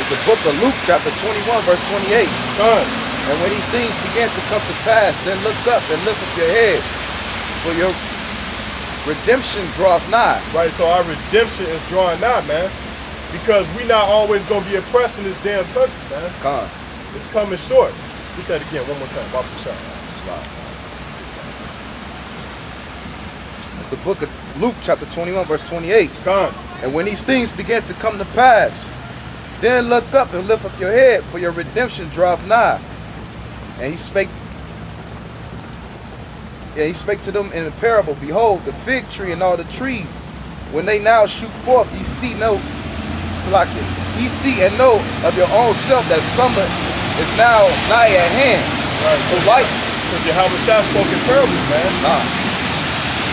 It's the book of Luke, chapter 21, verse 28. And when these things began to come to pass, then look up and lift up your head, for your redemption draweth nigh. Right, so our redemption is drawing nigh, man. Because we not always going to be oppressed in this damn country, man. It's coming short. Get that again one more time. Bop the shot. It's the book of Luke, chapter 21, verse 28. And when these things began to come to pass, then look up and lift up your head, for your redemption draweth nigh. And he spake to them in a parable, behold, the fig tree and all the trees, when they now shoot forth, ye see and know of your own self that summer is now nigh at hand. Right. So like, because Yahweh Shah spoke in parables, man.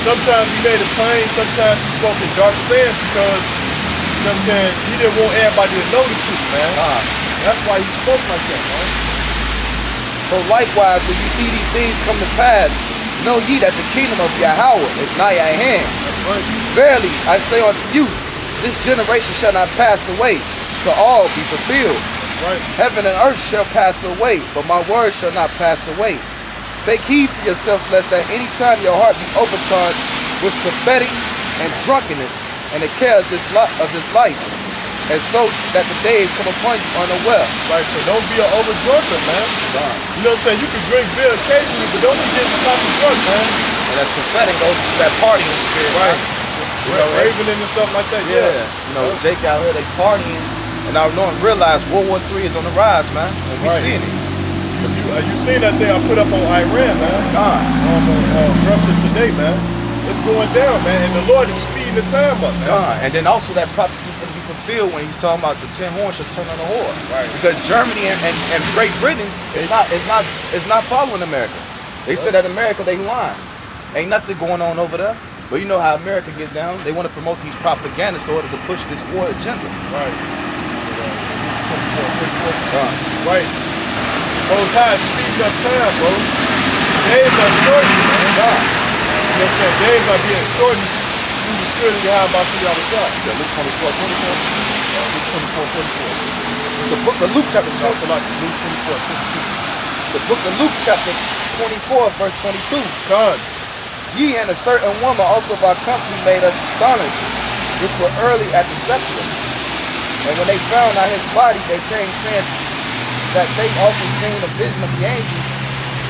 Sometimes he made it plain, sometimes he spoke in dark sayings, because, you know what I'm saying, he didn't want everybody to know the truth, man. That's why he spoke like that, man. So likewise, when you see these things come to pass, know ye that the kingdom of Yahweh is nigh at hand. Right. Verily, I say unto you, this generation shall not pass away, till all be fulfilled. Right. Heaven and earth shall pass away, but my word shall not pass away. Take heed to yourself, lest at any time your heart be overcharged with betting and drunkenness and the cares of this life, and so that the days come upon you unaware. Right, so don't be an over-drunker, man. You know what I'm saying? You can drink beer occasionally, but don't be getting top of drunk, man. And that's prophetic, goes to that partying spirit, right? You know, raving and stuff like that. Yeah. You know, Jake out here, they partying, and I don't realize World War III is on the rise, man. And we seeing it. You seen that thing I put up on Iran, man? Russia today, man. It's going down, man, and the Lord is speeding the time up, man. And then also that prophecy is going to be fulfilled when he's talking about the 10 horns shall turn on the whore. Right. Because Germany and Great Britain is not following America. They said that America, they lying. Ain't nothing going on over there. But you know how America get down. They want to promote these propagandists in order to push this war agenda. Right. Right. Most High speeding up time, bro. Days are shortening, man. You know what I'm saying? Days are being shortened through the spirit of Yahweh Shah. Yeah, Luke 24:24. Luke 24:24. The book of Luke chapter 24. Luke 24:22. The book of Luke chapter 24, verse 22. Ye and a certain woman also by company made us astonished, which were early at the sepulchre. And when they found not his body, they came saying that they also seen a vision of the angel,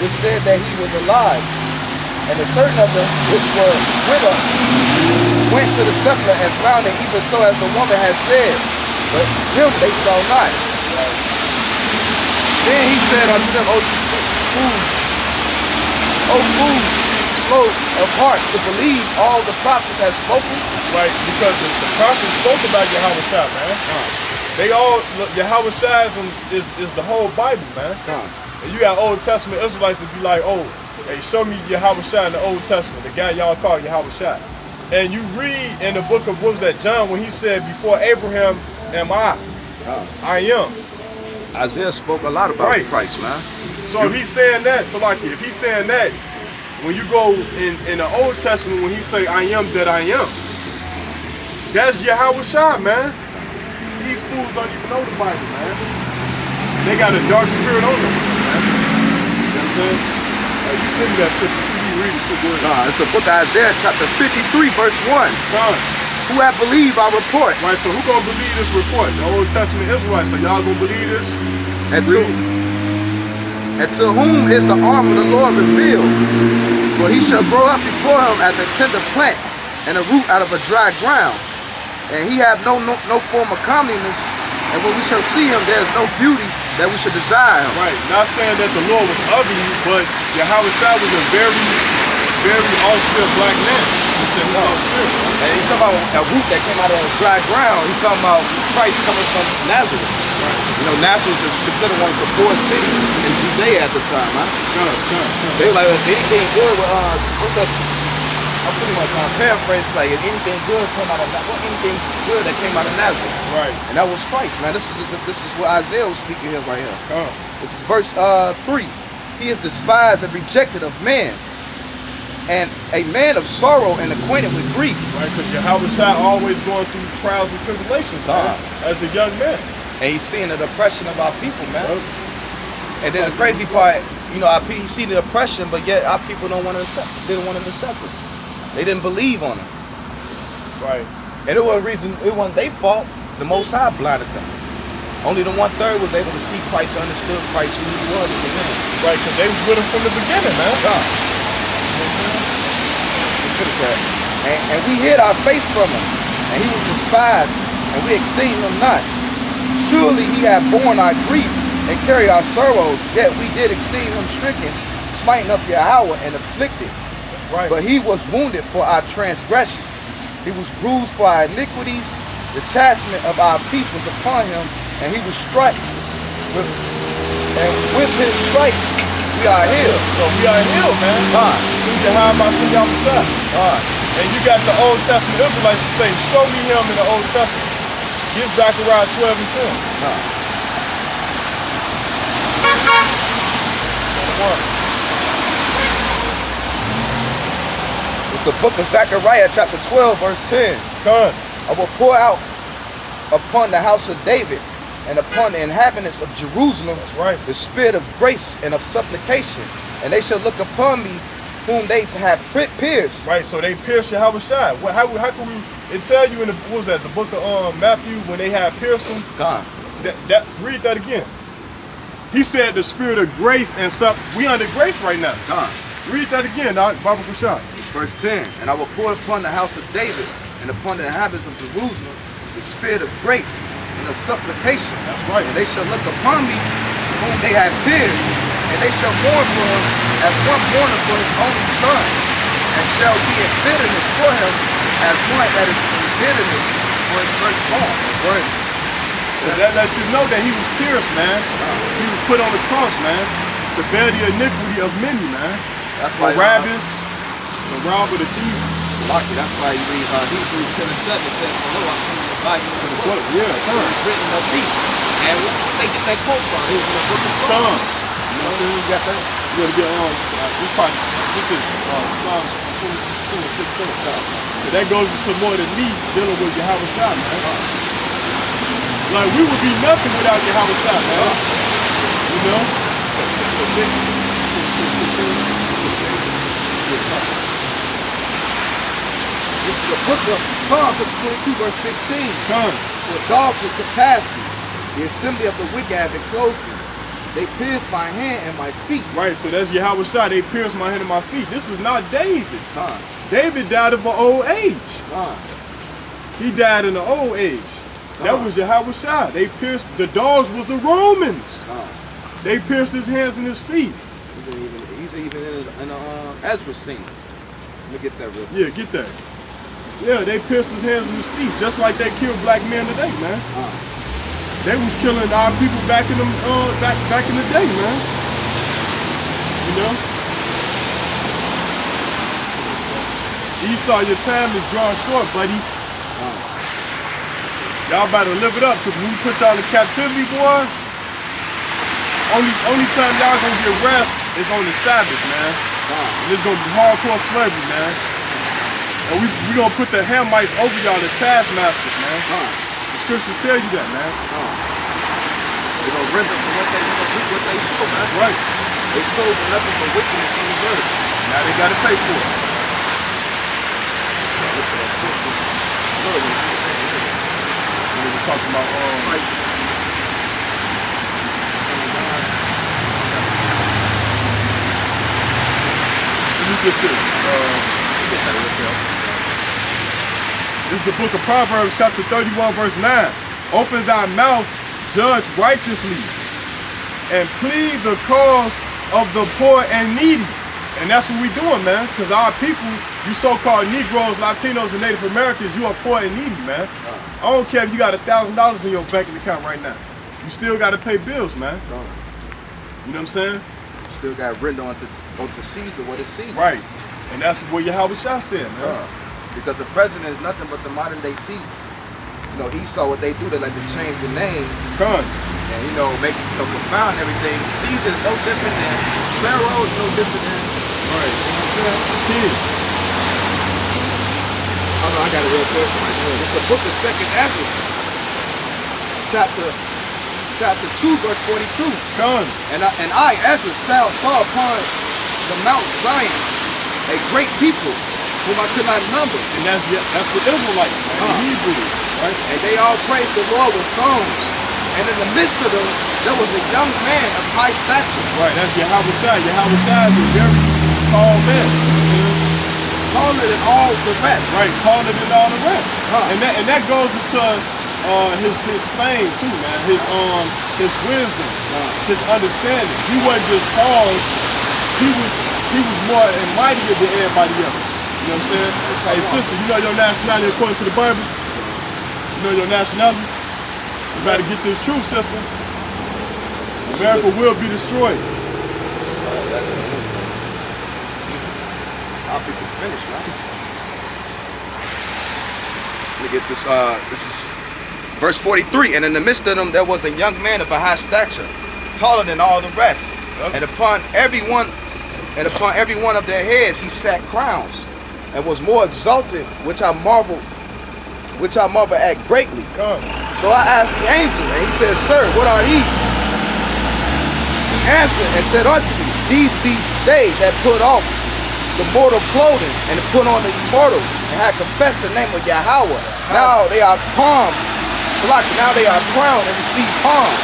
which said that he was alive. And a certain of them which were with us went to the sepulchre and found it even so as the woman had said, but him they saw not. Then he said unto them, O fools, slow of heart to believe all the prophets have spoken. Right, because the prophets spoke about Yahweh Shah, man. They all, Yahweh Shah is the whole Bible, man. And you got Old Testament Israelites that be like, oh, hey, show me Yahweh Shah in the Old Testament, the guy y'all call Yahweh Shah. And you read in the book of, what was that, John, when he said, before Abraham am I am. Isaiah spoke a lot about Christ, man. So if he's saying that, so like if he's saying that, when you go in the Old Testament, when he say I am that I am, that's Yahweh Shah, man. These fools don't even know the Bible, man. They got a dark spirit on them, man. You know what I'm saying? You send me that scripture, you read it too good. It's the book of Isaiah, chapter 53, verse 1. Who have believed our report? Right, so who gonna believe this report? The Old Testament Israelites. So y'all gonna believe this? And to whom is the arm of the Lord revealed? For he shall grow up before him as a tender plant, and a root out of a dry ground. And he have no form of comeliness, and when we shall see him, there is no beauty that we should desire him. Right, not saying that the Lord was ugly, but Yahweh Shah was a very, very austere black man. And he's talking about a root that came out of a dry ground. He's talking about Christ coming from Nazareth. Right. You know, Nazareth is considered one of the poor cities in Judea at the time, huh? They were like, if anything good with I'm pretty much paraphrase, like if anything good came out of anything good that came out of Nazareth. Right. And that was Christ, man. This is what Isaiah was speaking here right here. This is verse 3. He is despised and rejected of men, and a man of sorrow and acquainted with grief. Right, because Yahweh Shah always going through trials and tribulations, man, as a young man. And he's seeing the oppression of our people, man. And then the crazy part, you know, he see the oppression, but yet our people don't want to accept it. They don't want to accept it. They didn't believe on it. Right. And it wasn't their fault. The Most High blinded them. Only the 1/3 was able to see Christ, understood Christ, who he was at the end. Right, because they was with him from the beginning, man. God. And we hid our face from him, and he was despised, and we esteemed him not. Surely he had borne our grief and carried our sorrows, yet we did esteem him stricken, smiting up Yahweh and afflicted. Right. But he was wounded for our transgressions. He was bruised for our iniquities. The chastisement of our peace was upon him, and he was struck with, and with his stripes we are healed. So we are healed, man. Through Yahweh Shah. And you got the Old Testament Israelites to say, show me him in the Old Testament. Get Zechariah 12 and 10. It's the book of Zechariah, chapter 12, verse 10. Come. I will pour out upon the house of David and upon the inhabitants of Jerusalem, that's right, the spirit of grace and of supplication, and they shall look upon me whom they have pierced. Right, so they pierced Yahweh Shai. How can we, it tell you in the, what was that, the book of Matthew, when they had pierced him? God. Read that again. He said the spirit of grace and we under grace right now. God. Read that again, Baba Kushai. It's verse 10. And I will pour upon the house of David and upon the inhabitants of Jerusalem the spirit of grace and of supplication. That's right. And they shall look upon me whom they have pierced, and they shall mourn for him as one mourner for his only son, and shall be in bitterness for him as one that is in bitterness for his firstborn. That's right. So that lets you know that he was pierced, man. He was put on the cross, man, to bear the iniquity of many, man. That's why Barabbas, the robber, the thief. Lucky, that's why you read Hebrews 10 and 7 says, "Hello, I'm coming to buy you in the book." Yeah, it's written of thee. And they get that quote from it was in the book of Psalms. You know what I'm saying? You got that? You gotta get we probably get this Psalms 26. That goes into more than me dealing with Yahweh Shai, man. Like we would be nothing without Yahweh Shai, man. You know? 6. This is the book of Psalms 22, verse 16. For dogs will compass me. The assembly of the wicked have enclosed me. They pierced my hand and my feet. Right, so that's Yahweh Shai. They pierced my hand and my feet. This is not David. David died of an old age. He died in an old age. That was Yahweh Shai. They pierced, the dogs was the Romans. They pierced his hands and his feet. He's even in Ezra scene. Let me get that real quick. Yeah, get that. Yeah, they pierced his hands and his feet, just like they killed black men today, man. They was killing our people back in them, back in the day, man. You know. Esau, your time is drawing short, buddy. Y'all better live it up, cause when we put y'all in captivity, boy, only time y'all gonna get rest is on the Sabbath, man. And it's gonna be hardcore slavery, man. And we gonna put the Hamites over y'all as taskmasters, man. The scriptures tell you that, man. They're gonna render for what they sold, man. Right. They sold nothing but wickedness on this earth. Now they gotta pay for it. We were talking about Christ. Let me get this. This is the book of Proverbs, chapter 31, verse 9. Open thy mouth, judge righteously, and plead the cause of the poor and needy. And that's what we doing, man. Because our people, you so-called Negroes, Latinos, and Native Americans, you are poor and needy, man. I don't care if you got $1,000 in your banking account right now. You still got to pay bills, man. You know what I'm saying? You still got render onto Caesar what is Caesar. Right. And that's what Yahweh Shai said, man. Because the president is nothing but the modern day Caesar. You know, Esau, what they do, they like to change the name. And, you know, make, confound everything. Caesar is no different than Pharaoh, is no different than. Right. You know what I'm saying? Oh no, I got it real quick. It's the book of 2nd Ezra, chapter chapter 2, verse 42. Come. And I, Ezra, saw upon the Mount Zion a great people whom I could not number. And that's the Israelites, the Hebrews, right? And they all praised the Lord with songs. And in the midst of them, there was a young man of high stature. Right, that's Yahweh. Yahweh is a very tall man. Taller than all the rest. Right, taller than all the rest. And that goes into his fame too, man. His wisdom, his understanding. He wasn't just tall. He was more and mightier than everybody else. You know what I'm saying? Hey sister, you know your nationality according to the Bible? You know your nationality? You better get this true, sister. America will be destroyed. How people finish, man. Let me get this. This is verse 43. And in the midst of them, there was a young man of a high stature, taller than all the rest. Yep. And upon every one of their heads he sat crowns, and was more exalted, which I marvel at greatly. Come. So I asked the angel, and he said, Sir, what are these? He answered and said unto me, These be they that put off the mortal clothing and put on the immortal, and have confessed the name of Yahweh. Now they are palmed, now they are crowned and receive palms.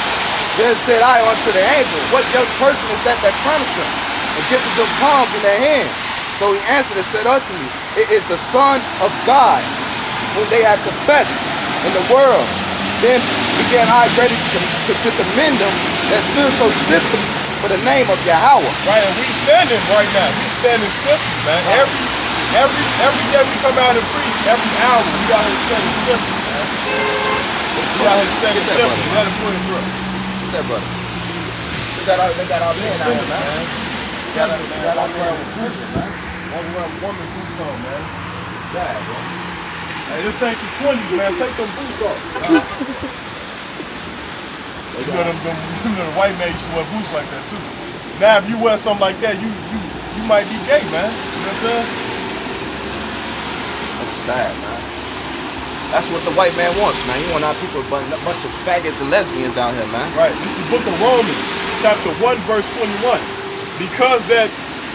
Then said I unto the angel, What young person is that crowns them, and giveth them palms in their hands? So he answered and said unto me, It is the Son of God, whom they have confessed in the world. Then began I greatly to commend them that stood so stiffly for the name of Yahweh. Right, and we standing right now. We standing stiffly, man. Every day we come out and preach, every hour we out here standing stiffly, man. We out here standing stiffly. Let him put it through. What's that, brother? They got our men out here, man. They got our men with prison, man. Woman boots on, man. Yeah, bro. Hey, this ain't the 20s, man. Take them boots off. You know the white man used to wear boots like that too. Now if you wear something like that, you might be gay, man. You know what I'm saying? That's sad, man. That's what the white man wants, man. He want our people, a bunch of faggots and lesbians out here, man. Right. This is the book of Romans, chapter 1, verse 21. Because that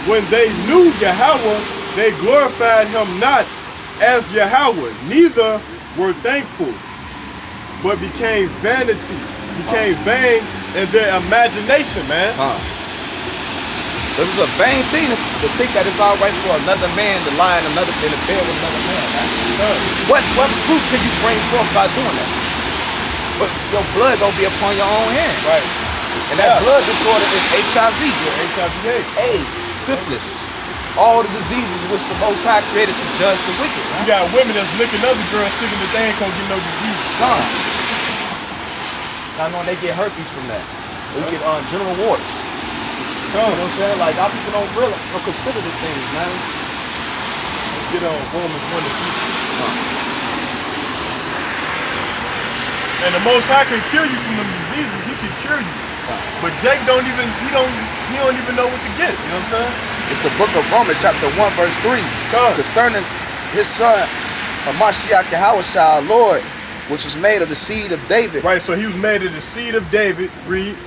when they knew Yahweh, they glorified him not as Yahweh, neither were thankful, but became vain in their imagination, man. This is a vain thing to think that it's all right for another man to lie in a bed with another man, man. What proof can you bring forth by doing that? But your blood gonna be upon your own hand. Right. And that blood disorder is HIV. AIDS. Syphilis. All the diseases which the Most High created to judge the wicked. You got women that's licking other girls thinking that they ain't gonna get no disease. I know they get herpes from that. They get general warts. You know what I'm saying? Like, our people don't consider the things, man. Let's get on Romans 1 and 2. And the Most High can cure you from them diseases. He can cure you. But Jake don't even know what to get. You know what I'm saying? It's the book of Romans, chapter 1, verse 3. Concerning his son, Mashiach Yahweh, our Lord, which was made of the seed of David. Right, so he was made of the seed of David. Read.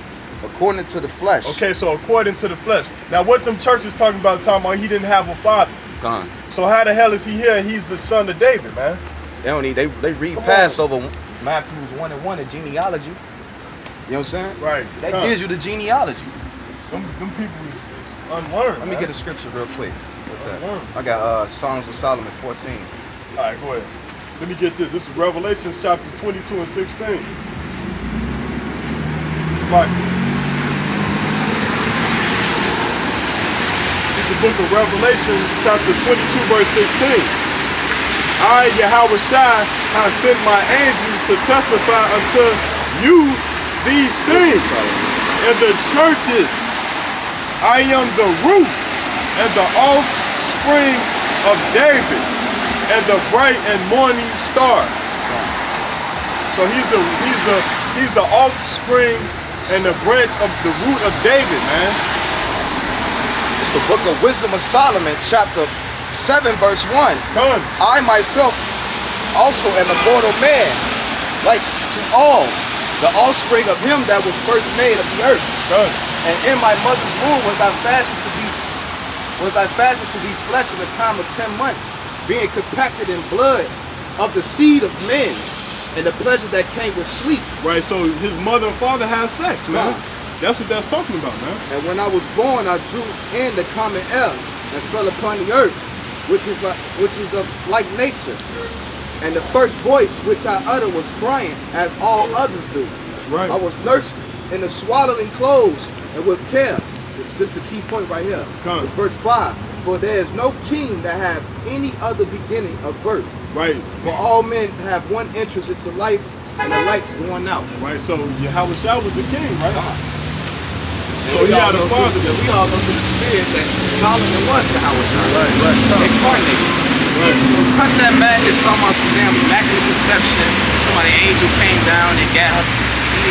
According to the flesh. Okay, so according to the flesh. Now what them churches talking about he didn't have a father. Gone. So how the hell is he here and he's the son of David, man? They don't need, they read Passover, Matthews 1 and 1 in genealogy. You know what I'm saying? Right. That gives you the genealogy. Them people is unlearned. Let me get a scripture real quick with that. I got Songs of Solomon 14. All right, go ahead. Let me get this. This is Revelation chapter 22 and 16. Right. This is the book of Revelation chapter 22 verse 16. I, Yahweh Shai, have sent my angel to testify unto you these things. And the churches, I am the root and the offspring of David and the bright and morning star. So he's the offspring and the branch of the root of David, man. It's the book of Wisdom of Solomon, chapter 7, verse 1. I myself also am a mortal man, like to all, the offspring of him that was first made of the earth. Done. And in my mother's womb was I fashioned to be flesh in the time of 10 months, being compacted in blood of the seed of men, and the pleasure that came with sleep. Right, so his mother and father had sex, man. That's what that's talking about, man. And when I was born, I drew in the common air and fell upon the earth, which is of like nature. And the first voice which I uttered was crying, as all others do. That's right. I was nursed in the swaddling clothes and with care. This is the key point right here. It's verse 5. For there is no king that have any other beginning of birth. Right. For all men have one entrance into life, and the light's going out. Right. So Yahushua was the king, right? So he had a father. We all know through the spirit that Solomon was Yahushua. Right. Incarnated. Right. So cut that madness, talking about some damn immaculate conception, talking about the angel came down and got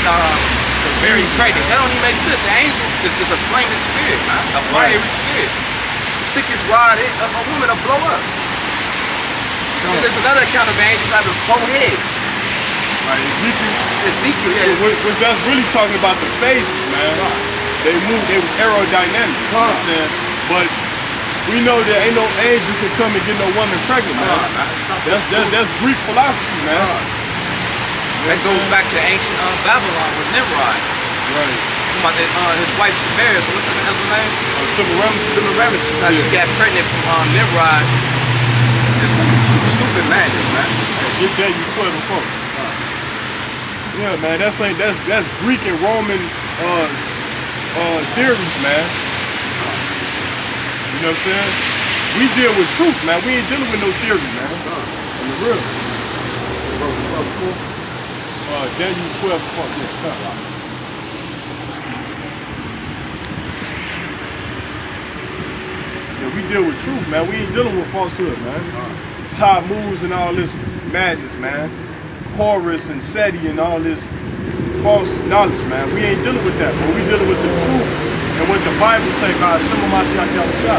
the very pregnant. That don't even make sense. The angel is a flaming spirit, man. A fiery spirit. Stick his rod in, a woman will blow up. And there's another account of angels having 4 heads. Right, Ezekiel, yeah. Which that's really talking about the phases, man. They moved, they was aerodynamic, you know what I'm saying? But we know that ain't no angel can come and get no woman pregnant, man. That's Greek philosophy, man. That goes back to ancient Babylon with Nimrod. Right. About his wife Samaria, so what's her name? Semiramis. How she got pregnant from Nimrod. It's some stupid madness, man. Get that, you 12 and 4. Yeah, man, that's Greek and Roman theories, man. You know what I'm saying? We deal with truth, man. We ain't dealing with no theory, man. On the real. Daniel 12 and 4. Yeah, we deal with truth, man. We ain't dealing with falsehood, man. Tammuz and all this madness, man. Horus and Seti and all this false knowledge, man. We ain't dealing with that, but we dealing with the truth and what the Bible say, God, Shema Mashiach Yahushua.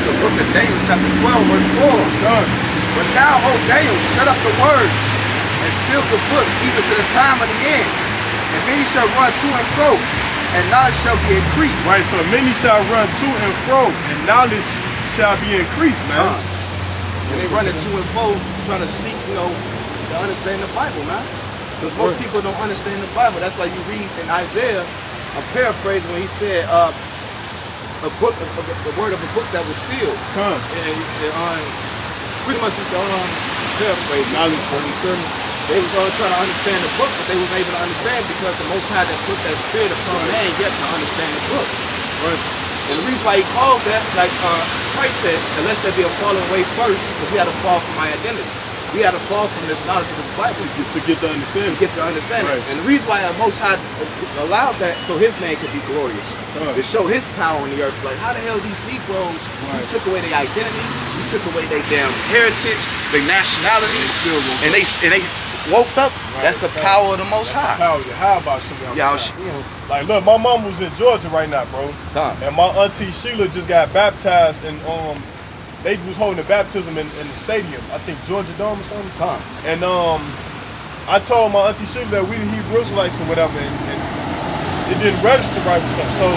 The book of Daniel, chapter 12, verse 4. But now, O Daniel, shut up the words and seal the book even to the time of the end. And many shall run to and fro, and knowledge shall be increased. Right, so many shall run to and fro, and knowledge shall be increased, man. And they running to and fro, trying to seek, to understand the Bible, man. Because most people don't understand the Bible. That's why you read in Isaiah, I'm paraphrasing when he said, the word of a book that was sealed. And pretty much just paraphrase. They was all trying to understand the book, but they wasn't able to understand because the Most High that put that spirit upon man yet to understand the book. Right. And the reason why he called that, like Christ said, unless there be a falling away first, because we had to fall from my identity. We had to fall from this knowledge of this Bible. To get to understand. Right. And the reason why the Most High allowed that, so his name could be glorious. To show his power on the earth. Like, how the hell these Negroes, we took away their identity, we took away their damn heritage, their nationality, and they woke up. That's the power of the Most High. How about like, look, my mom was in Georgia right now, bro. And my auntie Sheila just got baptized, and they was holding a baptism in the stadium. I think Georgia Dome or something. And I told my auntie Sheila that we the Hebrew Israelites or whatever, and it didn't register right with them. So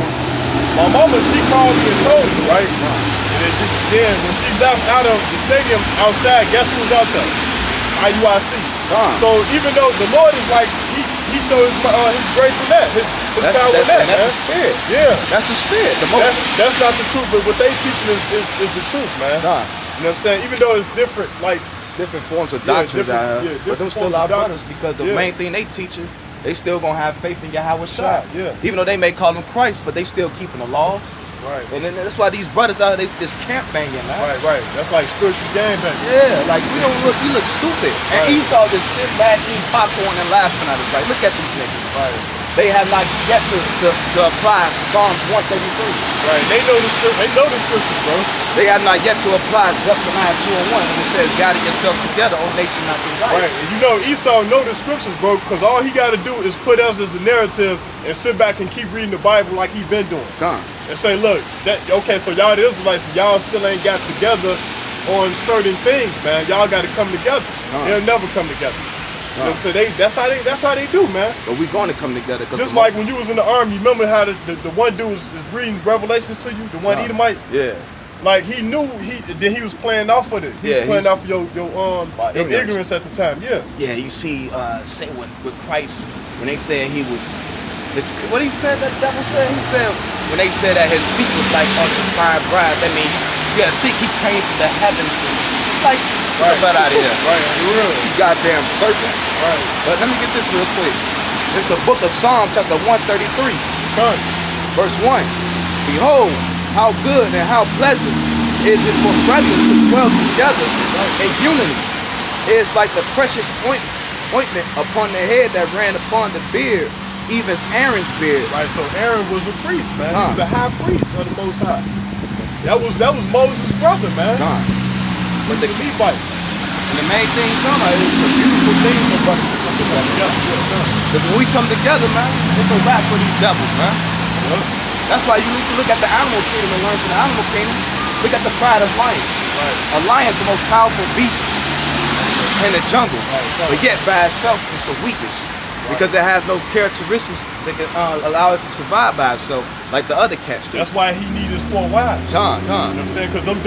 my mama, she called me and told me, right? And then when she left out of the stadium outside, guess who was out there? IUIC. So even though the Lord is like, he shows his grace in that, his power in that, man. That's the spirit. Yeah. That's the spirit. That's not the truth, but what they teaching is the truth, man. You know what I'm saying? Even though it's different, like different forms of doctrines out here, but them still our brothers because the main thing they teaching, they still gonna have faith in Yahushua. Even though they may call him Christ, but they still keeping the laws. Right. And then that's why these brothers out there, they just camp banging, man. Right. That's like spiritual game banging. Yeah, like we look stupid. And Esau just sitting back eating popcorn and laughing at us. Like, look at these niggas. Right. They have not yet to apply Psalms 133. Right. They know the scriptures, bro. They have not yet to apply Zephaniah 2:1 when it says, gather yourself together, O nation not desire. Right. And you know Esau know the scriptures, bro, because all he gotta do is put us as the narrative and sit back and keep reading the Bible like he been doing. And say, look, so y'all the Israelites, y'all still ain't got together on certain things, man. Y'all gotta come together. They'll never come together. You know what I'm saying? That's how they do, man. But we going to come together. Just like when you was in the army, remember how the one dude was reading Revelations to you, the one Edomite? Yeah. Like he knew then he was playing off of it. He was playing off of your ignorance at the time. Yeah. Yeah, you see, say with Christ, when they said he was, what he said, that devil said? He said, when they said that his feet was like on the fine bride, that means you gotta think he came from the heavens. Like, get the butt out of here. Right, real. You goddamn serpent. Right. But let me get this real quick. It's the book of Psalm, chapter 133. Verse 1. Behold, how good and how pleasant is it for brethren to dwell together in unity. It's like the precious ointment upon the head that ran upon the beard, even as Aaron's beard. Right, so Aaron was a priest, man. He was the high priest of the Most High. That was Moses' brother, man. But the Levite. And the main thing, it's a beautiful thing for brothers to come together. Because when we come together, man, it's a wrap for these devils, man. That's why you need to look at the animal kingdom and learn from the animal kingdom. Look at the pride of lions. A lion is the most powerful beast in the jungle, but yet by itself it's the weakest because it has no characteristics that can allow it to survive by itself like the other cats do. That's why he needs his 4 wives. You know what I'm saying? Because them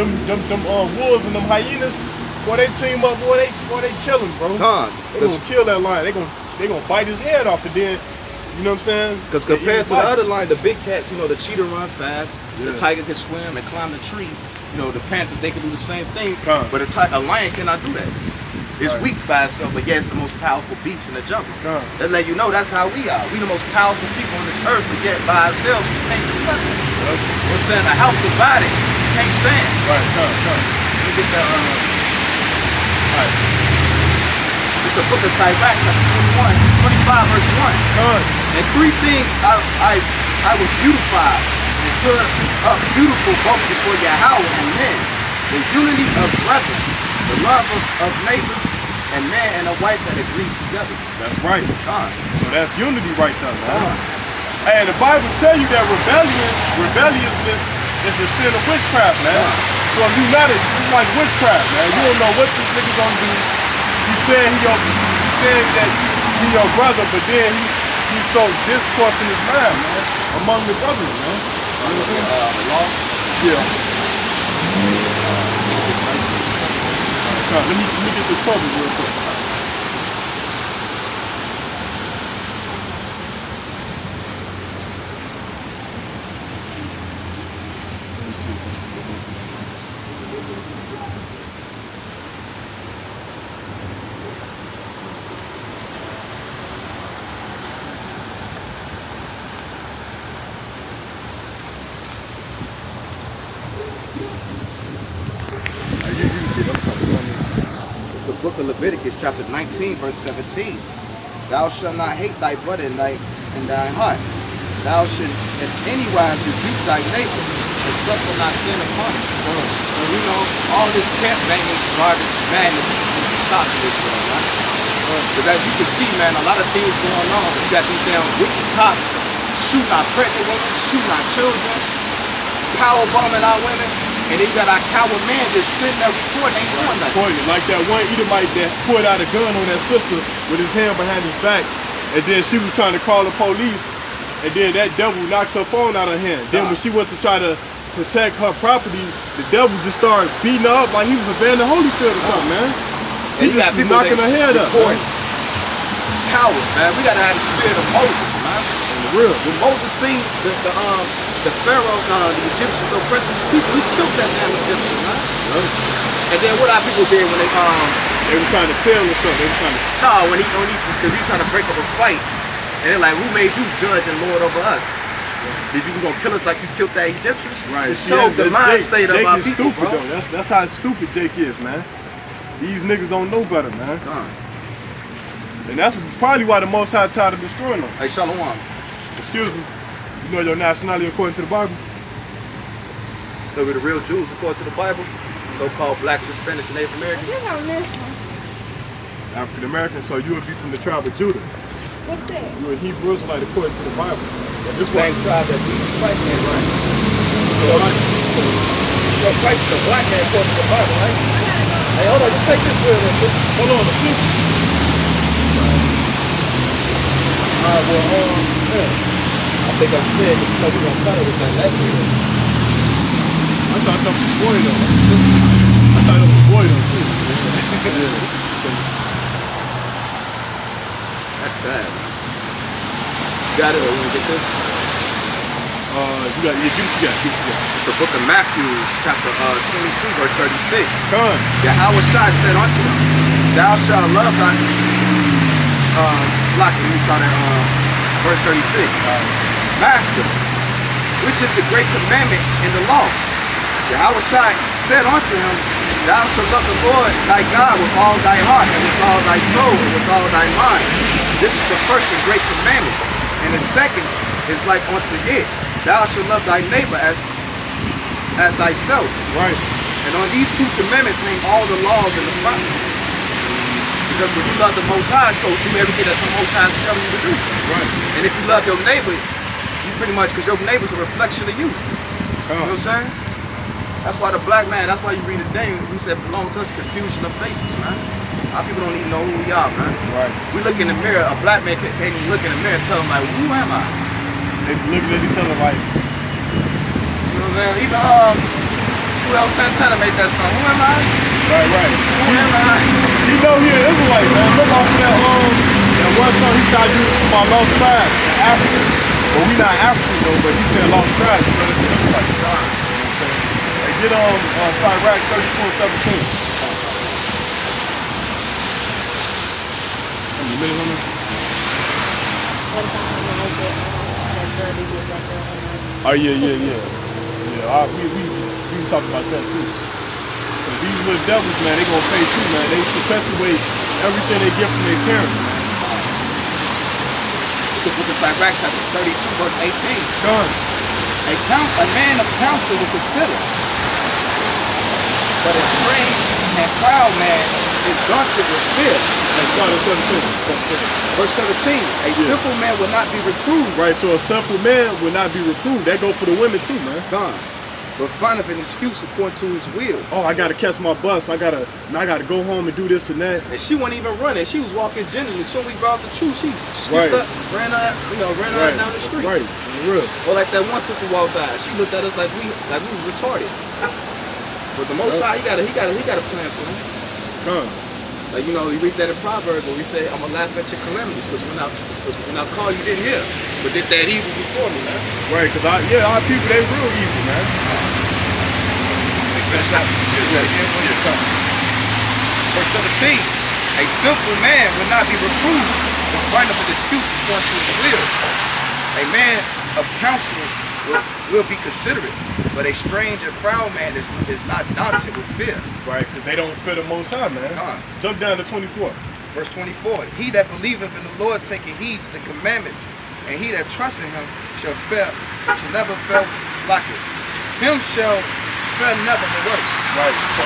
wolves and them hyenas, boy, they team up, boy, they kill him, bro. They gonna kill that lion. They gonna bite his head off, and then, you know what I'm saying? Because compared to the other lion, the big cats, you know, the cheetah run fast, the tiger can swim and climb the tree. You know, the panthers, they can do the same thing, but a lion cannot do that. It's weak by itself, but yeah, it's the most powerful beast in the jungle. That let you know that's how we are. We the most powerful people on this earth, but yet by ourselves we can't do nothing. You know what I'm saying? A house divided, you can't stand. Let me get that. It's the book of Sirach, chapter 25, verse 1. And 3 things I was beautified and stood up beautiful both before Yahweh and men. The unity of brethren, the love of neighbors, and man and a wife that agrees together. That's right. So that's unity right there, man. And the Bible tell you that rebelliousness is the sin of witchcraft, man. So if you not it's like witchcraft, man. You don't know what this nigga gonna do. He said that he your brother, but then he so discourse in his mind, man, among the brothers, man. You know what I'm saying? Law? Yeah. Let me get this covered real quick. Let me see. It's the book of Leviticus, chapter 19, verse 17. Thou shalt not hate thy brother in thy heart. Thou shalt in any wise rebuke thy neighbor, and suffer not sin upon him. So you know, all this camp banging, garbage, madness needs to stop in this world, right? Because as you can see, man, a lot of things going on. You got these damn wicked cops shooting our pregnant women, shooting our children, power bombing our women. And then you got our coward man just sitting there recording, ain't doing nothing. Like that one Edomite that pulled out a gun on that sister with his hand behind his back, and then she was trying to call the police, and then that devil knocked her phone out of her hand. Then when she went to try to protect her property, the devil just started beating her up like he was Evander Holyfield or something, man. He just be knocking her head up. Cowards, man. We gotta have the spirit of Moses, man. Real. When Moses seen the Pharaoh, the Egyptians oppressing his people, he killed that damn Egyptian, man. And then what our people did when they was trying to tell or something. They was trying to. No, because he trying to break up a fight, and they're like, "Who made you judge and lord over us? Did you gonna kill us like you killed that Egyptian?" Right. It shows the mind state of our people, stupid, bro. That's how stupid Jake is, man. These niggas don't know better, man. And that's probably why the Most High tired of destroying them. Hey, Shalom. Excuse me. You know your nationality according to the Bible? We're the real Jews according to the Bible. So-called blacks, Hispanics, and Native Americans. You know this one. African American, so you would be from the tribe of Judah. What's that? You're a Hebrew Israelite according to the Bible. The same tribe that Jesus Christ came from. So Christ is a black man according to the Bible, right? Hey, hold on, just take this real quick. Hold on, excuse me. I think I'm scared because we're going to cut it with that next one. I thought that was boy though. I thought it was boy though too. Yeah. That's sad. You got it, or you want to get this? You got The book of Matthew, chapter 22, verse 36. Done. Yahweh said unto them, thou shalt love thy we start at verse 36. Master, which is the great commandment in the law? Yahweh said unto him, thou shalt love the Lord thy God with all thy heart, and with all thy soul, and with all thy mind. This is the first and great commandment. And the second is like unto it, thou shalt love thy neighbor as thyself. Right. And on these two commandments hang all the laws and the prophets. Because when you love the Most High, go do everything that the Most High is telling you to do. Right. And if you love your neighbor, you pretty much, because your neighbor's a reflection of you. You know what I'm saying? That's why the black man, that's why you read a thing, he said belongs to us confusion of faces, man. A lot of people don't even know who we are, man. Right. We look in the mirror, a black man can't even look in the mirror and tell him like, who am I? They looking at each other like, you know what I'm saying? Even Joel Santana made that song, who am I? right. Who am I? You know he an Israelite, man. Look off of that one song he said, you from my lost tribe, the Africans. But we not African though, but he said lost tribe, you know, it's an Israelite song. You know what I'm saying? Hey, get on SUBCRIBE 32 and 17. You minute on that? Oh yeah. Yeah, we talked about that too. But these little devils, man, they gonna pay too, man. They perpetuate everything they get from their parents. The book of SUBCRIBE, chapter 32, verse 18. Done. A man of counsel will consider, but a strange and proud man is daunted with fear. Verse 17. A simple man will not be reproved. Right, so a simple man will not be reproved. That go for the women too, man. Done. But findeth an excuse according to his will. Oh, I gotta catch my bus. I gotta go home and do this and that. And she wasn't even running. She was walking gingerly. So we brought the truth. She skipped up, ran out down the street. Right, real. Or like that one sister walked by. She looked at us like we were retarded. But the Most High, he got a plan for him. Like, you know, you read that in Proverbs where we say, I'm gonna laugh at your calamities, because when I call you didn't hear, but did that evil before me, man. Right, because our people, they real evil, man. Let me finish that. Verse 17. A simple man will not be reproved, but find up an excuse according to his will. A man of counsel will be considerate, but a strange and proud man is not daunted with fear. Right, because they don't fear the Most High, man. Jump down to 24. Verse 24. He that believeth in the Lord taketh heed to the commandments, and he that trusteth him shall never fail slacking. Him shall fail never the worst. Right, so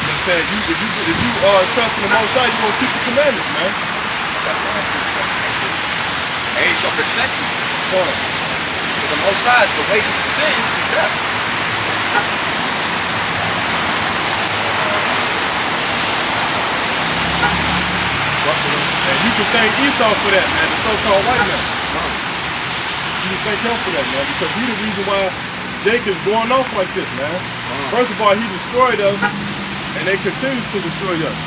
they said if you trust in the Most High, you're gonna keep the commandments, man. And he shall protect you. The Most High, the wages of sin is death. And you can thank Esau for that, man, the so-called white man. You can thank him for that, man, because he's the reason why Jacob's going off like this, man. First of all, he destroyed us, and they continue to destroy us.